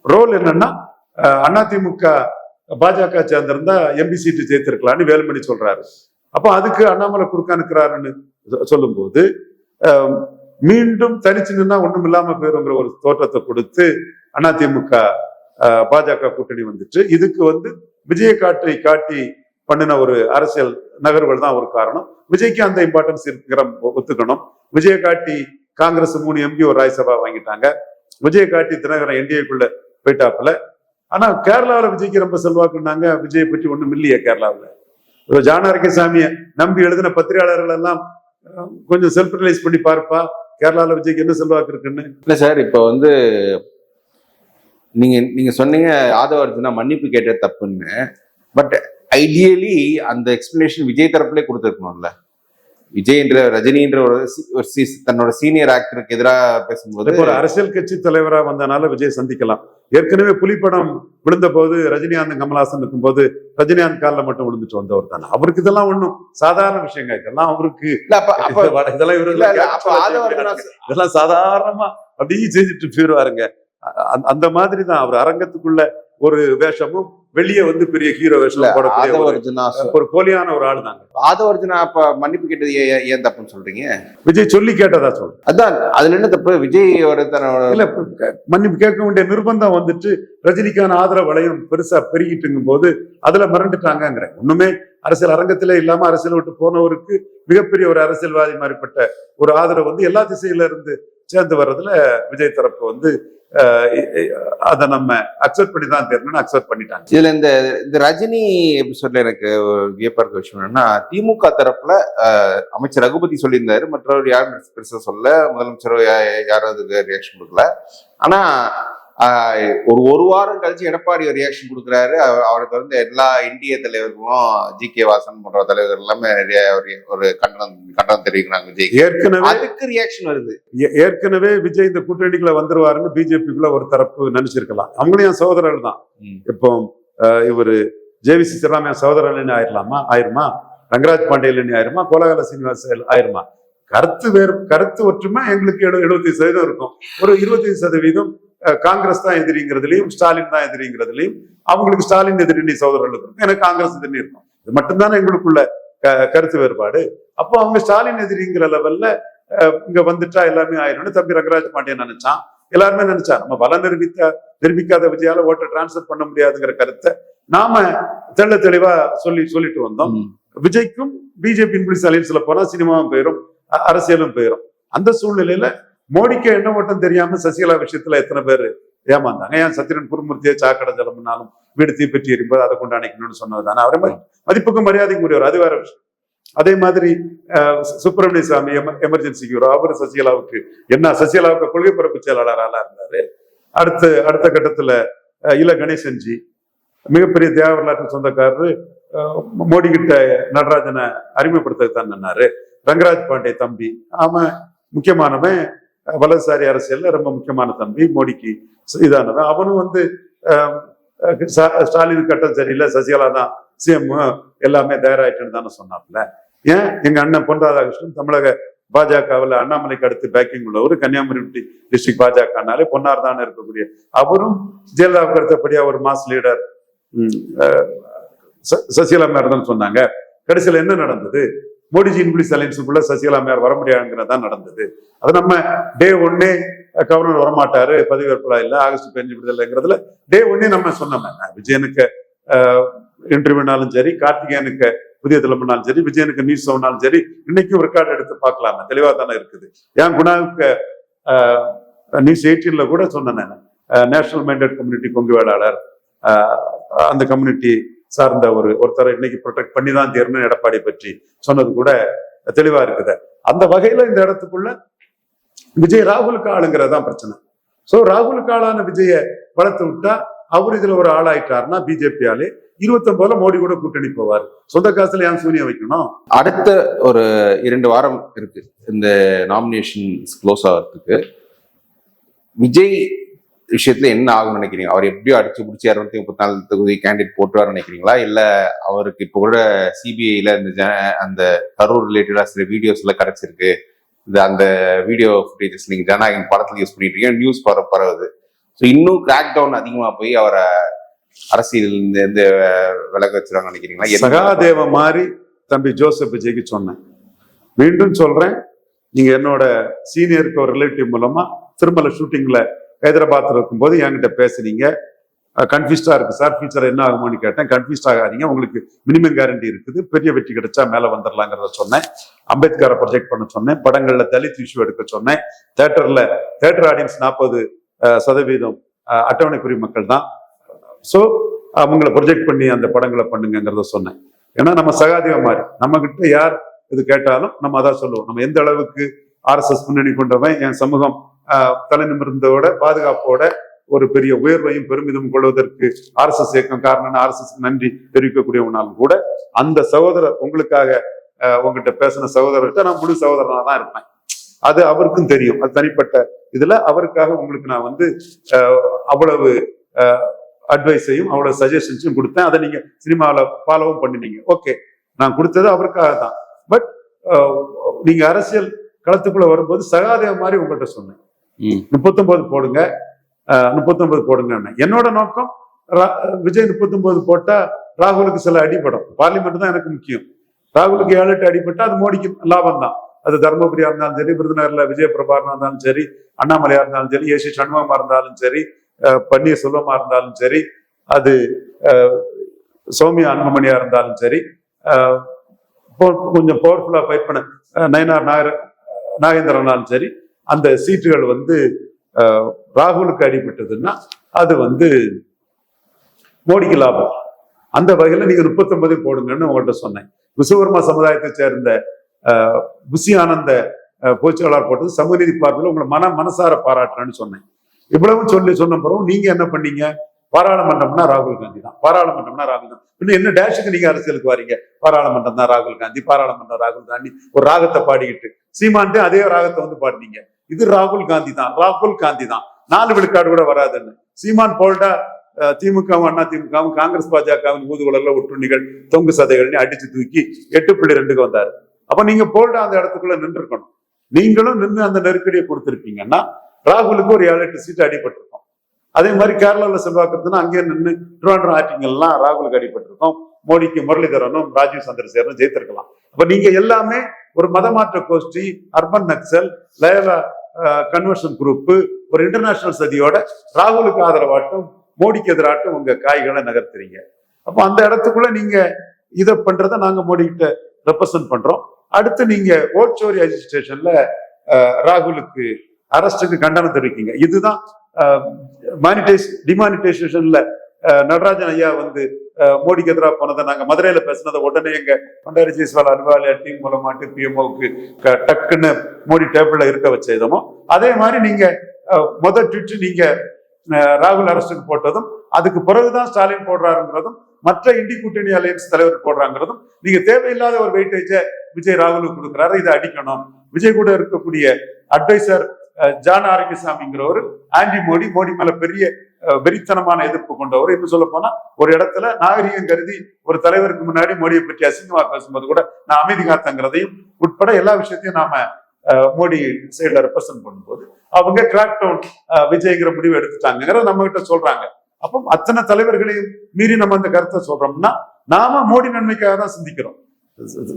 ரோல் என்னன்னா, அதிமுக பாஜக சேர்ந்திருந்தா எம்பி சீட்டு ஜெயித்திருக்கலாம்னு வேலுமணி சொல்றாரு. அப்போ அதுக்கு அண்ணாமலை குறுக்கா நிற்கிறாருன்னு சொல்லும் போது மீண்டும் தனிச்சு நின்னா ஒண்ணும் இல்லாம போயிருங்கிற ஒரு தோற்றத்தை கொடுத்து அதிமுக பாஜக கூட்டணி வந்துட்டு, இதுக்கு வந்து விஜய காட்டி பண்ணின ஒரு அரசியல் நகர்வுகள் தான் ஒரு காரணம். விஜய்க்கு அந்த இம்பார்ட்டன்ஸ் இருக்கிற ஒத்துக்கணும். விஜய காட்டி காங்கிரஸ் 3 MP ஒரு ராஜ்யசபா வாங்கிட்டாங்க. விஜய காட்டி தினகரன் NDAக்குள்ள போயிட்டாப்புல. ஆனா கேரளாவில் விஜய்க்கு ரொம்ப செல்வாக்குன்னாங்க. விஜயை பற்றி ஒண்ணும் இல்லையே கேரளாவில். ஜானாரகிசாமியை நம்பி எழுதின பத்திரிகையாளர்கள் எல்லாம் கொஞ்சம் செல்ஃப் ரிலைஸ் பண்ணி பார்ப்பா, கேரளாவில் விஜய்க்கு என்ன செல்வாக்கு இருக்குன்னு. இல்ல சார், இப்போ வந்து நீங்க சொன்னீங்க ஆதவ அர்ஜுனா மன்னிப்பு கேட்ட தப்புன்னு. பட் ஐடியலி அந்த எக்ஸ்பிளனேஷன் விஜய் தரப்புலே கொடுத்துருக்கணும்ல. விஜய்ன்ற ரஜினின்ற ஒரு தன்னோட சீனியர் ஆக்டருக்கு எதிராக பேசும்போது ஒரு அரசியல் கட்சி தலைவரா வந்தனால விஜய் சந்திக்கலாம். ஏற்கனவே புலிப்படம் விழுந்த போது ரஜினிகாந்த் கமல்ஹாசன் இருக்கும் போது ரஜினிகாந்த் காலில் மட்டும் விழுந்துட்டு வந்தவர் தானே. அவருக்கு இதெல்லாம் ஒண்ணும் சாதாரண விஷயங்க. இதெல்லாம் அவருக்கு இதெல்லாம் சாதாரணமா அப்படியே செஞ்சுட்டு போயிருவாருங்க. அந்த மாதிரி தான் அவர் அரங்கத்துக்குள்ள ஒரு வேஷமும் வெளியே வந்து பெரிய ஹீரோ வேஷம் போடக்கூடிய ஒரு போலியான ஒரு ஆள் தாங்க. ஆதவ அர்ஜுனா அப்ப மன்னிப்பு கேட்டது ஏன் தப்புன்னு சொல்றீங்க? விஜய் சொல்லி கேட்டதா சொல்றேன். அதான் அதுல என்ன தப்பு? விஜய் இல்ல மன்னிப்பு கேட்க வேண்டிய நிர்பந்தம் வந்துட்டு ரஜினிக்கான ஆதரவு வளையம் பெருசா பெருகிட்டுங்கும் போது அதுல மறந்துட்டாங்கிற. ஒண்ணுமே அரசியல் அரங்கத்திலே இல்லாம அரசியல் விட்டு போனவருக்கு மிகப்பெரிய ஒரு அரசியல்வாதி மாதிரிப்பட்ட ஒரு ஆதரவு வந்து எல்லா திசையில இருந்து சேர்ந்து வர்றதுல விஜய் தரப்பு வந்து அதை நம்ம அக்செப்ட் பண்ணி தான் தெரியணும்னு அக்செப்ட் பண்ணிட்டாங்க. இதுல இந்த ரஜினி எபிசோட்ல எனக்கு வியப்பா இருக்க விஷயம் என்னன்னா, திமுக தரப்புல அமைச்சர் ரகுபதி சொல்லியிருந்தாரு, மற்றவர் யாரும் பெருசா சொல்ல, முதலமைச்சர் யாரும் அதுக்கு ரியாக்ஷன் கொடுக்கல. ஆனா ஒரு வாரம் கழிச்சு எடப்பாடி ஒரு ரியாக்ஷன் கொடுக்குறாரு. அவருக்கு வந்து எல்லா இந்திய தலைவர்களும் GK வாசன் போன்ற தலைவர்கள் எல்லாமே நிறைய ஒரு கண்டனம் தெரிவிக்கிறாங்க விஜய். ஏற்கனவே அதுக்கு ரியாக்ஷன் வருது. ஏற்கனவே விஜய் இந்த கூட்டணிக்குள்ள வந்துருவாருன்னு பிஜேபிக்குள்ள ஒரு தரப்பு நினைச்சிருக்கலாம். அவங்களும் என் சகோதரர்கள் தான். இப்போ இவரு JVC சிவராமையா சகோதரன் ஆயிருமா, ரங்கராஜ் பாண்டியன் ஆயிருமா, கோலகால சீனிவாஸ் ஆயிருமா? கருத்து ஒற்றுமை எங்களுக்கு 75% இருக்கும். ஒரு 25% காங்கிரஸ் தான் எதிரிங்கிறதுலையும் ஸ்டாலின் தான் எதிரிங்கிறதுலையும், அவங்களுக்கு ஸ்டாலின் எதிரி சகோதரர்களுக்கு இருக்கும், எனக்கு காங்கிரஸ் எதிரி இருக்கும். இது மட்டும்தானே எங்களுக்குள்ள கருத்து வேறுபாடு. அப்போ அவங்க ஸ்டாலின் எதிரிங்கிற லெவல்ல இங்க வந்துட்டா எல்லாமே ஆயிரும் தம்பி ரங்கராஜ் பாண்டியன் நினைச்சான். எல்லாருமே நினைச்சா நம்ம பல நிரூபிக்காத விஜயால ஓட்டை டிரான்ஸ்பர் பண்ண முடியாதுங்கிற கருத்தை நாம தெளிவா சொல்லிட்டு வந்தோம். விஜய்க்கும் பிஜேபி இன்ஃப்ளூயன்ஸ் அலையன்ஸ்ல போனா சினிமாவும் போயிடும், அரசியலும் போயிடும். அந்த சூழ்நிலையில மோடிக்கு என்ன ஓட்டம் தெரியாம சசிகலா விஷயத்துல எத்தனை பேர் ஏமாந்தாங்க. ஏன் சத்திரன் குருமூர்த்தியை சாக்கடை ஜலம்னாலும் வீடு தீப்பற்றி எரியும்போது அதை கொண்டு அணைக்கணும்னு சொன்னதுதானே. அவரை மதிப்புக்கும் மரியாதைக்கும் உரியவர், அது வேற விஷயம். அதே மாதிரி சுப்பிரமணிய சாமி எமர்ஜென்சிக்கு வரும். அவரு சசிகலாவுக்கு கொள்கை பரப்பு செயலாளராக இருந்தாரு. அடுத்த கட்டத்துல கணேசன்ஜி மிகப்பெரிய தேவ வரலாற்று சொந்தக்காரரு, மோடி கிட்ட நடராஜனை அறிமுகப்படுத்தத்தான் நின்னாரு. ரங்கராஜ் பாண்டே தம்பி, அவன் முக்கியமானவன், வலதுசாரி அரசியல்ல ரொம்ப முக்கியமான தம்பி, மோடிக்கு இதானவன். அவனும் வந்து ஸ்டாலின் கட்டம் சரியில்லை, சசிகலா தான் CM, எல்லாமே தயாராயிட்டுன்னு தானே சொன்னாப்ல. ஏன் எங்க அண்ணன் பொன் ராதாகிருஷ்ணன் தமிழக பாஜகவில் அண்ணாமலைக்கு அடுத்து பேக்கிங் உள்ளவர், கன்னியாகுமரி டிஸ்ட்ரிக்ட் பாஜகனாலே பொன்னார் தானே இருக்கக்கூடிய அவரும் ஜெயலலிதாவுக்கு அடுத்தபடியா ஒரு மாஸ் லீடர் சசிகலா மேடம் சொன்னாங்க. கடைசியில என்ன நடந்தது? மோடிஜி இன்பிளிஸ் அலைன்ஸுக்குள்ள சசிகலா அம்மையார் வர முடியாதுங்கிறதான் நடந்தது. அது நம்ம டே ஒன்னே கவர்னர் வரமாட்டாரு, பதவியேற்பு இல்ல, ஆகஸ்ட் 15 விடுதலைங்கிறதுல டே ஒன்னே நம்ம சொன்னோம். விஜயனுக்கு இன்டர்வியூனாலும் சரி, கார்த்திகேயனுக்கு புதிய தலைமுறைனாலும் சரி, விஜயனுக்கு நியூஸ் சொன்னாலும் சரி, இன்னைக்கும் ரெக்கார்டு எடுத்து பார்க்கலாமே, தெளிவா தானே இருக்குது. ஏன் குணாவுக்கு நியூஸ் 18 கூட சொன்னேன், national minded community Kongu Vellalar, அந்த கம்யூனிட்டி சார்ந்த ஒருத்தரை இன்னைக்கு ப்ரொடெக்ட் பண்ணி தான் தீரணும் எடப்பாடி பற்றி சொன்னது கூட தெளிவா இருக்குது. அந்த வகையில இந்த இடத்துக்குள்ள விஜய் ராகுலுக்கு ஆளுங்கிறதான் பிரச்சனை. சோ ராகுலுக்கு ஆளான விஜய வளர்த்து விட்டா அவர் இதுல ஒரு ஆளாயிட்டாருன்னா பிஜேபியாலே 29 மோடி கூட கூட்டணி போவார். சொந்த காசுல ஏன் சூனியம் வைக்கணும்? அடுத்த ஒரு 2 வாரம் இருக்கு இந்த நாமினேஷன் க்ளோஸ் ஆகிறதுக்கு. விஜய் விஷயத்துல என்ன ஆகும்னு நினைக்கிறீங்க? அவர் எப்படியோ அடிச்சு பிடிச்சி 234 தொகுதி கேண்டிடேட் போட்டுவார் நினைக்கிறீங்களா? இல்ல அவருக்கு இப்ப கூட சிபிஐல அந்த கரூர் ரிலேட்டடா சில வீடியோஸ் எல்லாம் கிடைச்சிருக்கு, அந்த வீடியோ ஃபுட்டேஜஸ் நீங்க ஜனநாயகன் படத்துல யூஸ் பண்ணிட்டு இருக்கீங்க, நியூஸ் பரவுது. ஸோ இன்னும் கிராக் டவுன் அதிகமா போய் அவரை அரசியல் எந்த விலக வச்சிருவாங்க நினைக்கிறீங்களா? சகாதேவ மாதிரி தம்பி ஜோசப் விஜய்க்கு சொன்னேன், மீண்டும் சொல்றேன், நீங்க என்னோட சீனியருக்கு ஒரு ரிலேட்டிவ் மூலமா திருமலை ஷூட்டிங்ல ஹைதராபாத்ல இருக்கும்போது என்கிட்ட பேசுனீங்க, கன்ஃபியூஸ்டா இருக்கு சார், ஃபியூச்சர் என்ன ஆகுமோன்னு கேட்டேன். கன்ஃபியூஸ்ட் ஆகாதீங்க, உங்களுக்கு மினிமம் கேரண்டி இருக்குது, பெரிய வெற்றி கிடைச்சா மேல வந்துடலாங்கிறத சொன்னேன். அம்பேத்கரை ப்ரொஜெக்ட் பண்ண சொன்னேன், படங்கள்ல தலித் இஷ்யூ எடுக்க சொன்னேன், தியேட்டர் ஆடியன்ஸ் 40% அட்டவணை குறி மக்கள் தான், ஸோ அவங்கள ப்ரொஜெக்ட் பண்ணி அந்த படங்களை பண்ணுங்கிறத சொன்னேன். ஏன்னா நம்ம சகாதேவ மாதிரி நம்ம கிட்ட யார் இது கேட்டாலும் நம்ம அதான் சொல்லுவோம். நம்ம எந்த அளவுக்கு ஆர்எஸ்எஸ் முன்னணி கொண்டவன், என் சமூகம் தலை நிமிர்ந்தோட பாதுகாப்போட ஒரு பெரிய உயர்வையும் பெருமிதம் கொள்வதற்கு ஆர்எஸ்எஸ் இயக்கம் காரணம், ஆர்எஸ்எஸ் நன்றி தெரிவிக்கக்கூடியவனாலும் கூட அந்த சகோதரர் உங்களுக்காக உங்ககிட்ட பேசின சகோதரர்கிட்ட நான் முழு சகோதரனா தான் இருப்பேன். அது அவருக்கும் தெரியும். அது தனிப்பட்ட இதுல அவருக்காக உங்களுக்கு நான் அவ்வளவு அட்வைஸையும் அவ்வளவு சஜஷன்ஸையும் கொடுத்தேன். அதை நீங்க சினிமாவில் ஃபாலோவும் பண்ணினீங்க. ஓகே, நான் கொடுத்தது அவருக்காக தான். பட் நீங்க அரசியல் களத்துக்குள்ள வரும்போது சகாதேவ மாதிரி உங்கள்கிட்ட சொன்னேன், 39 போடுங்க, 39 போடுங்க. என்னோட நோக்கம் விஜய் 39 போட்டா ராகுலுக்கு சில அடிபடும். பார்லிமெண்ட் தான் எனக்கு முக்கியம். ராகுலுக்கு 7-8 அடிபட்டா அது மோடிக்கு லாபம் தான். அது தர்மபுரியா இருந்தாலும் சரி, விருதுநகர்ல விஜயபிரபாரனா இருந்தாலும் சரி, அண்ணாமலையா இருந்தாலும் சரி, ஏசி சண்முகமா இருந்தாலும் சரி, பன்னீர்செல்வமா இருந்தாலும் சரி, அது சௌமியா அன்புமணியா இருந்தாலும் சரி, கொஞ்சம் பவர்ஃபுல்லா ஃபைட் பண்ண நயனார் நாகேந்திரனாலும் சரி, அந்த சீட்டுகள் ராகுலுக்கு அடிபட்டதுன்னா அது மோடிக்கு லாபம். அந்த வகையில நீங்க 39 போடுங்கன்னு உங்கள்கிட்ட சொன்னேன். விஸ்வகர்மா சமுதாயத்தை சேர்ந்த புசி ஆனந்த பொதுச்செயலாளர் போட்டது சமூக நீதி பார்வையில் உங்களை மனசார பாராட்டுறேன்னு சொன்னேன். இவ்வளவு சொன்ன பிறகு நீங்க என்ன பண்ணீங்க? பாராளுமன்றம்னா ராகுல் காந்தி தான், பாராளுமன்றம்னா ராகுல் காந்தி. இன்னும் என்ன டேஷுக்கு நீங்க அரசியலுக்கு வரீங்க? பாராளுமன்றம் தான் ராகுல் காந்தி, பாராளுமன்றம் ராகுல் காந்தி ஒரு ராகத்தை பாடிக்கிட்டு, சீமான்ட்டு அதே ராகத்தை பாடினீங்க. இது ராகுல் காந்தி தான், ராகுல் காந்தி தான். 4 விழுக்காடு கூட வராதுன்னு சீமான் போல்டா திமுகவும் அண்ணா திமுகவும் காங்கிரஸ் பாஜகவின் ஊதுகுழல்ல ஒட்டுண்ணிகள் தொங்கு சதைகள்னு அடிச்சு தூக்கி 8.2க்கு வந்தாரு. அப்ப நீங்க போல்டா அந்த இடத்துக்குள்ள நின்று இருக்கணும். நீங்களும் நின்று அந்த நெருக்கடியை கொடுத்திருப்பீங்கன்னா ராகுலுக்கு ஒரு 7-8 சீட்டு அடிபட்டிருக்கும். அதே மாதிரி கேரளாவில் செல்வாக்குறதுன்னா அங்கே நின்று திருவாண்டம் ஆற்றிங்கெல்லாம் ராகுலுக்கு அடிபட்டிருக்கும். மோடிக்கு முரளிதரனும் ராஜீவ் சந்திரசேகரனும் ஜெயித்திருக்கலாம். அப்ப நீங்க எல்லாமே ஒரு மதமாற்ற கோஷ்டி, urban Naxal, Loyola conversion group, ஒரு இன்டர்நேஷனல் சதியோட ராகுலுக்கு ஆதரவாட்டும் மோடிக்கு எதிராட்டும் உங்க காய்களை நகர்த்துறீங்க. அப்ப அந்த இடத்துக்குள்ள நீங்க இதை பண்றதை நாங்க மோடி கிட்ட ரெப்ரசன்ட் பண்றோம். அடுத்து நீங்க ஓட்சோரி அஜிஸ்டேஷன்ல ராகுலுக்கு அரஸ்டுக்கு கண்டனம் தெரிவிக்கீங்க. இதுதான் டிமானிட்டைசேஷன்ல நடராஜன் ஐயா மோடிக்கு எதிராக போனதை நாங்க மதுரையில பேசினதை உடனே எங்க பண்டாரி ஜெய்ஸ்வால் அலுவலியா டீம் மூலமாட்டு பிஎம்ஓக்கு டக்குன்னு மோடி டேபிள்ல இருக்க வச்சதுமோ அதே மாதிரி நீங்க முதல் ட்விட் நீங்க ராகுல் அரசுக்கு போட்டதும் அதுக்கு பிறகுதான் ஸ்டாலின் போடுறாருங்கிறதும் மற்ற இண்டி கூட்டணி அலையன்ஸ் தலைவர் போடுறாங்கிறதும் நீங்க தேவையில்லாத ஒரு வெயிட்டேஜை விஜய் ராகுலுக்கு கொடுக்குறாரு. இதை அடிக்கணும். விஜய் கூட இருக்கக்கூடிய அட்வைசர் ஜான் ஆரோக்கியசாமிங்கிறவர் ஆன்டி மோடி மேல பெரிய வெறித்தனமான எதிர்ப்பு கொண்டவர். இன்னும் சொல்ல போனா ஒரு இடத்துல நாகரிகம் கருதி ஒரு தலைவருக்கு முன்னாடி மோடியை பற்றி அசிங்கமா பேசும்போது கூட நான் அமைதி காத்தங்கிறதையும் உட்பட எல்லா விஷயத்தையும் நாம மோடி சைட்ல ரெப்ரசன்ட் பண்ணும்போது அவங்க கிராக் டவுன் விஜய்ங்கிற முடிவு எடுத்துட்டாங்கிறத நம்ம கிட்ட சொல்றாங்க. அப்போ அத்தனை தலைவர்களையும் மீறி நம்ம அந்த கருத்தை சொல்றோம்னா நாம மோடி நன்மைக்காக தான் சிந்திக்கிறோம்.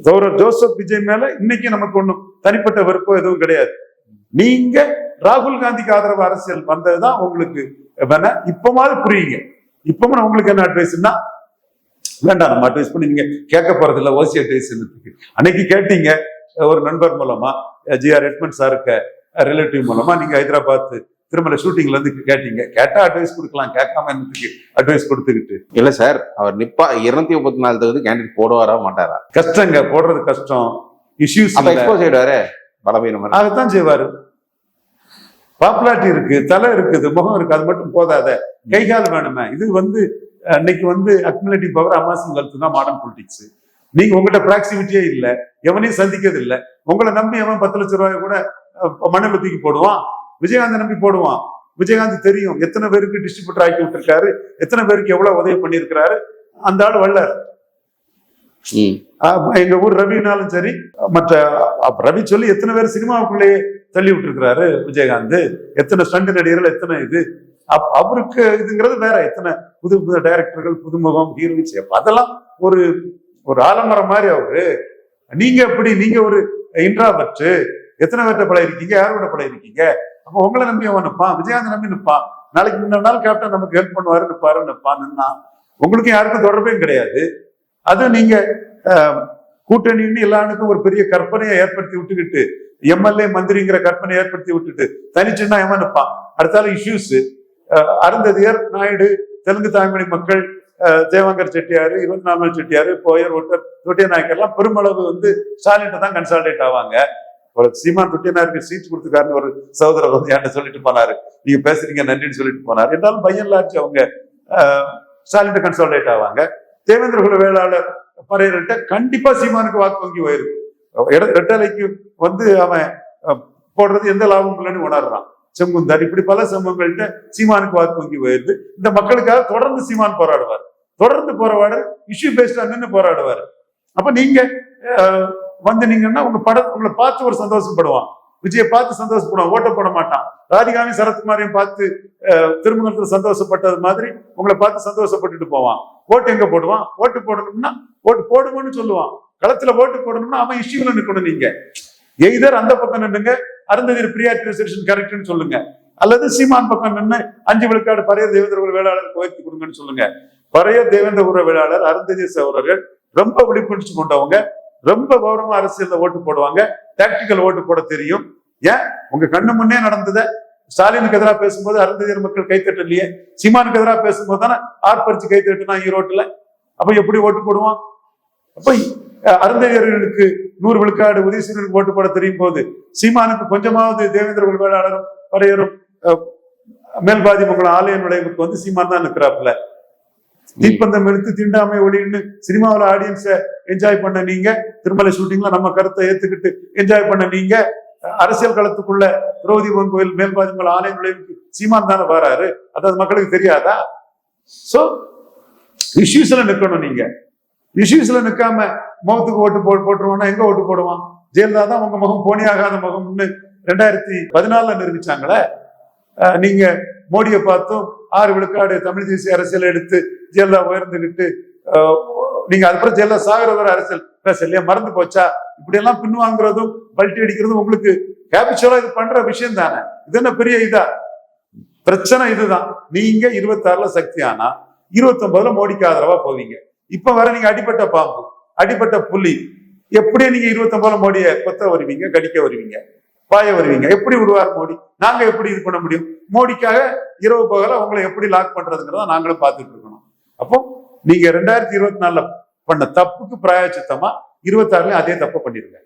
சௌரவ் ஜோசப் விஜய் மேல இன்னைக்கு நமக்கு ஒண்ணும் தனிப்பட்ட வெறுப்போ எதுவும் கிடையாது. நீங்க ராகுல் காந்திக்கு ஆதரவு அரசியல் வந்ததுதான் உங்களுக்கு வேணா இப்பமாவது புரியுங்க. இப்பவும் உங்களுக்கு என்ன அட்வைஸ்னா, வேண்டாம் நம்ம அட்வைஸ் பண்ணி நீங்க கேட்க போறது இல்ல, ஓசி அட்வைஸ். அன்னைக்கு கேட்டீங்க ஒரு நண்பர் மூலமா, ஜிஆர் எட்மண்ட் சாருக்கு ரிலேட்டிவ் மூலமா, நீங்க ஹைதராபாத் திருமலை ஷூட்டிங்ல இருந்து கேட்டீங்க. கேட்டா அட்வைஸ் கொடுக்கலாம், கேட்காம என்னத்துக்கு அட்வைஸ் கொடுத்துக்கிட்டு. இல்ல சார், அவர் நிப்பா 234 தொகுதி கேண்டிடேட் போடுவாரா மாட்டாரா? கஷ்டங்க, போடுறது கஷ்டம். இஷ்யூஸ் எக்ஸ்போஸ் ஆயிடுவாரு, பலவீனம் அதைத்தான் செய்வாரு. பாப்புலாரிட்டி இருக்கு, தலை இருக்குது, முகம் இருக்கு, அது மட்டும் போதாத, கைகால் வேணுமே. இது இன்னைக்கு அக்முலேட்டிவ் பவர், அமாசிங் வெல்த் தான் மாடர்ன் பொலிட்டிக்ஸ். நீங்க உங்கள்கிட்ட ப்ராக்சிமிட்டியே இல்லை, எவனையும் சந்திக்கிறது இல்லை. உங்களை நம்பி எவன் 10 லட்சம் ரூபாய் கூட மண்ணில் தூக்கி போடுவான். விஜயகாந்த் நம்பி போடுவான். விஜயகாந்த் தெரியும் எத்தனை பேருக்கு டிஸ்ட்ரிபியூட்டர் ஆக்கி விட்டுருக்காரு, எத்தனை பேருக்கு எவ்வளவு உதவி பண்ணியிருக்கிறாரு. அந்த ஆள் வள்ளர். எங்க ஊர் ரவினாலும் சரி, மற்ற ரவி சொல்லி எத்தனை பேர் சினிமாவுக்குள்ளேயே தள்ளி விட்டுருக்கிறாரு விஜயகாந்த். எத்தனை ஸ்டண்ட் நடிகர்கள், எத்தனை இது அவருக்கு இதுங்கிறது வேற. எத்தனை புது புது டைரக்டர்கள், புதுமுகம், ஹீரோயின்ஸ், அதெல்லாம் ஒரு ஒரு ஆலமரம் மாதிரி அவரு. நீங்க எப்படி, நீங்க ஒரு இன்ட்ராவர்ட், எத்தனை பேர்ட்ட பழகிருக்கீங்க, யாரோட பழகிருக்கீங்க? அப்ப உங்களை நம்பி அவன் நிற்பான், விஜயகாந்த் நம்பி நிற்பான். நாளைக்கு முன்ன நாள் கேப்டன் நமக்கு ஹெல்ப் பண்ணுவாரு, நிற்பான். உங்களுக்கும் யாருக்கும் தொடர்பே கிடையாது. அது நீங்க கூட்டணின்னு எல்லாருக்கும் ஒரு பெரிய கற்பனையை ஏற்படுத்தி விட்டுக்கிட்டு, எம்எல்ஏ மந்திரிங்கிற கற்பனையை ஏற்படுத்தி விட்டுட்டு தனிச்சுன்னா எவன் நிற்பான்? அடுத்தாலும் இஷ்யூஸ். அருந்ததியர், நாயுடு, தெலுங்கு தாய்மொழி மக்கள், தேவாங்கர் செட்டியாரு, 24 செட்டியாரு, போயர், ஒட்டர், தொட்டிய நாயக்கர்லாம் பெருமளவு ஸ்டாலின் தான் கன்சால்டேட் ஆவாங்க. ஒரு சீமான் தொட்டியனாருக்கு சீட் கொடுத்துக்காருன்னு ஒரு சகோதரர் என்கிட்ட சொல்லிட்டு போனாரு. நீங்க பேசுறீங்க நன்றின்னு சொல்லிட்டு போனாரு. என்றாலும் பையன்லாச்சு அவங்க ஸ்டாலின் கன்சால்டேட் ஆவாங்க. தேவேந்திர குல வேளாளர் பறையர்கிட்ட கண்டிப்பா சீமானுக்கு வாக்கு வங்கி போயிருக்கு. ரெட்டலைக்கு அவன் போடுறது எந்த லாபம் இல்லைன்னு உணர்றான். செங்குந்தார், இப்படி பல சம்பவங்கள்ட்ட சீமானுக்கு வாக்கு வங்கி போயிருது. இந்த மக்களுக்காக தொடர்ந்து சீமான் போராடுவார். தொடர்ந்து போராடு, இஷ்யூ பேஸ்டா நின்று போராடுவார். அப்ப நீங்க வந்தீங்கன்னா உங்களை பார்த்து ஒரு சந்தோஷப்படுவான். விஜயை பார்த்து சந்தோஷப்படுவான், ஓட்ட போட மாட்டான். ராதிகாமி சரத்குமாரையும் பார்த்து திருமணத்துல சந்தோஷப்பட்டது மாதிரி உங்களை பார்த்து சந்தோஷப்பட்டுட்டு போவான். ஓட்டு எங்க போடுவான்? ஓட்டு போடணும்னா ஓட்டு போடுவோம்னு சொல்லுவான். களத்துல ஓட்டு போடணும்னா அவன் இஷ்யூல நிக்கணும். நீங்க எய்தர் அந்த பக்கம் நின்னுங்க, அருந்ததியர் பிரியாரிட்டிசேஷன் கரெக்ட்னு சொல்லுங்க, அல்லது சீமான் பக்கம் நின்று 5 விழுக்காடு பழைய தேவேந்திர குல வேளாளர் உயர்த்தி கொடுங்கன்னு சொல்லுங்க. பழைய தேவேந்திர குல வேளாளர், அருந்ததியர் சகோதரர்கள் ரொம்ப விழிப்புணர்ச்சி கொண்டவங்க, ரொம்ப கௌரவமா அரசியல்ல ஓட்டு போடுவாங்க, டாக்டிக்கல் ஓட்டு போட தெரியும். ஏன் உங்க கண்ணு முன்னே நடந்தத ஸ்டாலினுக்கு எதிராக பேசும்போது அருந்ததியர் மக்கள் கைத்தட்டு இல்லையே? சீமானுக்கு எதிராக பேசும்போது தானே ஆர்ப்பரிச்சு கைத்தட்டுனா ஈரோட்டுல. அப்ப எப்படி ஓட்டு போடுவான்? அப்ப அருந்ததியர்களுக்கு 100 விழுக்காடு உதயசூரியனுக்கு ஓட்டு போட தெரியும் போது, சீமானுக்கு கொஞ்சமாவது தேவேந்திர குல வேளாளரும் பறையரும் மேல்பாதி மங்கலம் ஆலய நுழைவுக்கு சீமான் தான் நிற்கிறாப்புல. தீப்பந்தம் எடுத்து தீண்டாமை ஒளின்னு சினிமாவில் ஆடியன்ஸை என்ஜாய் பண்ண நீங்க, திருமலை ஷூட்டிங்ல நம்ம கருத்தை ஏத்துக்கிட்டு என்ஜாய் பண்ண நீங்க, அரசியல் களத்துக்குள்ள திரௌபதி கோயில் மேல்பாதி ஆலய நுழைவுக்கு சீமான் தானே வராரு. அதாவது மக்களுக்கு தெரியாதா? சோ இஷ்யூஸ்ல நிக்கணும். நீங்க இஷ்யூஸ்ல நிக்காம முகத்துக்கு ஓட்டு போட்டுருவோம்னா எங்க ஓட்டு போடுவான்? ஜெயலலிதா தான் உங்க முகம் போனியாகாத முகம்னு 2014 நிரூபிச்சாங்களே. நீங்க மோடியை பார்த்தும் 6 விழுக்காடு தமிழ் தேசிய அரசியல் எடுத்து ஜெயலலிதா உயர்ந்துகிட்டு, நீங்க அதுக்கப்புறம் ஜெயலலிதா சாகர வர அரசியல் பேசலையா? மறந்து போச்சா? இப்படி எல்லாம் பின்வாங்குறதும் பல்ட்டி அடிக்கிறதும் உங்களுக்கு கேபிச்சுவலா இது பண்ற விஷயம் தானே. இது என்ன பெரிய இதா? பிரச்சனை இதுதான். நீங்க 26ல சக்தி ஆனா 29ல மோடிக்கு ஆதரவா போவீங்க. இப்ப வர நீங்க அடிப்பட்ட பாம்பு, அடிப்பட்ட புலி. எப்படியும் நீங்க 29ல மோடியை கொத்த வருவீங்க, கடிக்க வருவீங்க, பாய வருவீங்க. எப்படி விடுவார் மோடி? நாங்க எப்படி இது பண்ண முடியும்? மோடிக்காக இரவு பகல உங்களை எப்படி லாக் பண்றதுங்கிறத நாங்களும் பார்த்துட்டு இருக்கணும். அப்போ நீங்க 2024ல பண்ண தப்புக்கு பிராயச்சித்தமா 26லயும் அதே தப்பு பண்ணிருங்க.